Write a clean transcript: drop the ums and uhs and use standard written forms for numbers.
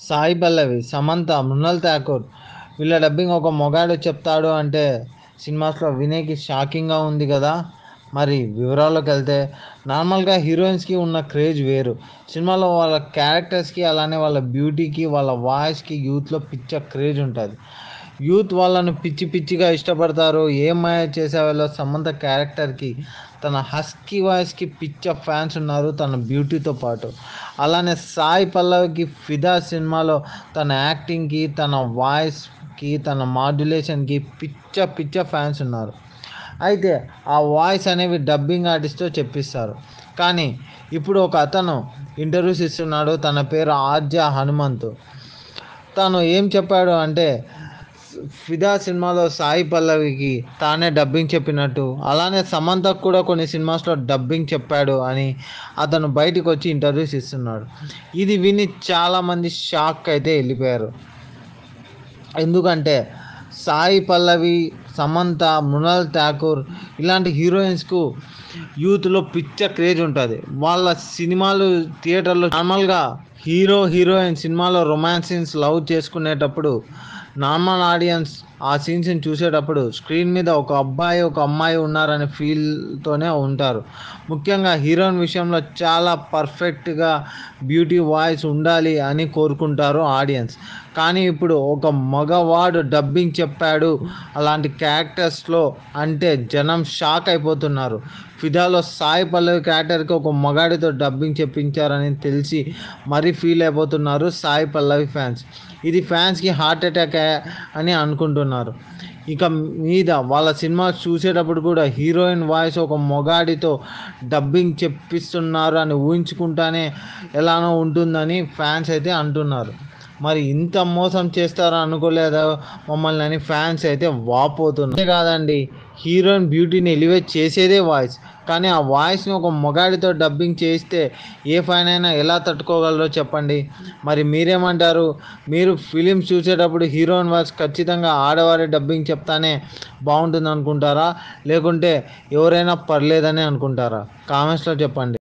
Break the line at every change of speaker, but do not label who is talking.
సాయి పల్లవి, సమంత, మృణాల్ ఠాకూర్ వీళ్ళ డబ్బింగ్ ఒక మొగాడు చెప్తాడు అంటే సినిమాస్లో వినేకి షాకింగ్గా ఉంది కదా. మరి వివరాల్లోకి వెళ్తే, నార్మల్గా హీరోయిన్స్కి ఉన్న క్రేజ్ వేరు. సినిమాలో వాళ్ళ క్యారెక్టర్స్కి, అలానే వాళ్ళ బ్యూటీకి, వాళ్ళ వాయిస్కి యూత్లో పిచ్చ క్రేజ్ ఉంటుంది. యూత్ వాళ్ళను పిచ్చి పిచ్చిగా ఇష్టపడతారు. ఏం మాయ చేసేవాళ్ళో సమంత క్యారెక్టర్కి, తన హస్కీ వాయిస్కి పిచ్చ ఫ్యాన్స్ ఉన్నారు, తన బ్యూటీతో పాటు. అలానే సాయి పల్లవికి ఫిదా సినిమాలో తన యాక్టింగ్కి, తన వాయిస్కి, తన మాడ్యులేషన్కి పిచ్చ పిచ్చ ఫ్యాన్స్ ఉన్నారు. అయితే ఆ వాయిస్ అనేవి డబ్బింగ్ ఆర్టిస్ట్తో చెప్పిస్తారు. కానీ ఇప్పుడు ఒక అతను ఇంటర్వ్యూస్ ఇస్తున్నాడు. తన పేరు ఆర్జా హనుమంతు. తను ఏం చెప్పాడు అంటే, ఫిదా సినిమాలో సాయి పల్లవికి తానే డబ్బింగ్ చెప్పినట్టు, అలానే సమంతకు కూడా కొన్ని సినిమాస్లో డబ్బింగ్ చెప్పాడు అని అతను బయటకు వచ్చి ఇంటర్వ్యూస్ ఇస్తున్నాడు. ఇది విని చాలామంది షాక్ అయితే వెళ్ళిపోయారు. ఎందుకంటే సాయి పల్లవి, సమంత, మృణాల్ ఠాకూర్ ఇలాంటి హీరోయిన్స్కు యూత్లో పిచ్చ క్రేజ్ ఉంటుంది. వాళ్ళ సినిమాలు థియేటర్లో నార్మల్గా హీరోయిన్ సినిమాలో రొమాన్స్ సీన్స్ లవ్ చేసుకునేటప్పుడు నార్మల్ ఆడియన్స్ ఆ సీన్స్ని చూసేటప్పుడు స్క్రీన్ మీద ఒక అబ్బాయి ఒక అమ్మాయి ఉన్నారనే ఫీల్తోనే ఉంటారు. ముఖ్యంగా హీరోయిన్ విషయంలో చాలా పర్ఫెక్ట్గా బ్యూటీ వాయిస్ ఉండాలి అని కోరుకుంటారు ఆడియన్స్. కానీ ఇప్పుడు ఒక మగవాడు డబ్బింగ్ చెప్పాడు అలాంటి క్యారెక్టర్స్లో అంటే జనం షాక్ అయిపోతున్నారు. ఫిదాలో సాయి పల్లవి క్యారెక్టర్కి ఒక మగాడితో డబ్బింగ్ చెప్పించారని తెలిసి మరీ ఫీల్ అయిపోతున్నారు సాయి పల్లవి ఫ్యాన్స్. ఇది ఫ్యాన్స్కి హార్ట్ అటాక్ అని అనుకుంటున్నారు. ఇక మీద వాళ్ళ సినిమా చూసేటప్పుడు కూడా హీరోయిన్ వాయిస్ ఒక మొగాడితో డబ్బింగ్ చెప్పిస్తున్నారు అని ఊహించుకుంటానే ఎలానో ఉంటుందని ఫ్యాన్స్ అయితే అంటున్నారు. మరి ఇంత మోసం చేస్తారా అనుకోలేదా మమ్మల్ని అని ఫ్యాన్స్ అయితే వాపోతున్నారు. అంతే కాదండి, హీరోయిన్ బ్యూటీని ఎలివేట్ చేసేదే వాయిస్. కానీ ఆ వాయిస్ని ఒక మొగాడితో డబ్బింగ్ చేస్తే ఏ ఫ్యాన్ అయినా ఎలా తట్టుకోగలరో చెప్పండి. మరి మీరేమంటారు? మీరు ఫిలిమ్స్ చూసేటప్పుడు హీరోయిన్ వాయిస్ ఖచ్చితంగా ఆడవారి డబ్బింగ్ చెప్తానే బాగుంటుంది అనుకుంటారా, లేకుంటే ఎవరైనా పర్లేదని అనుకుంటారా? కామెంట్స్లో చెప్పండి.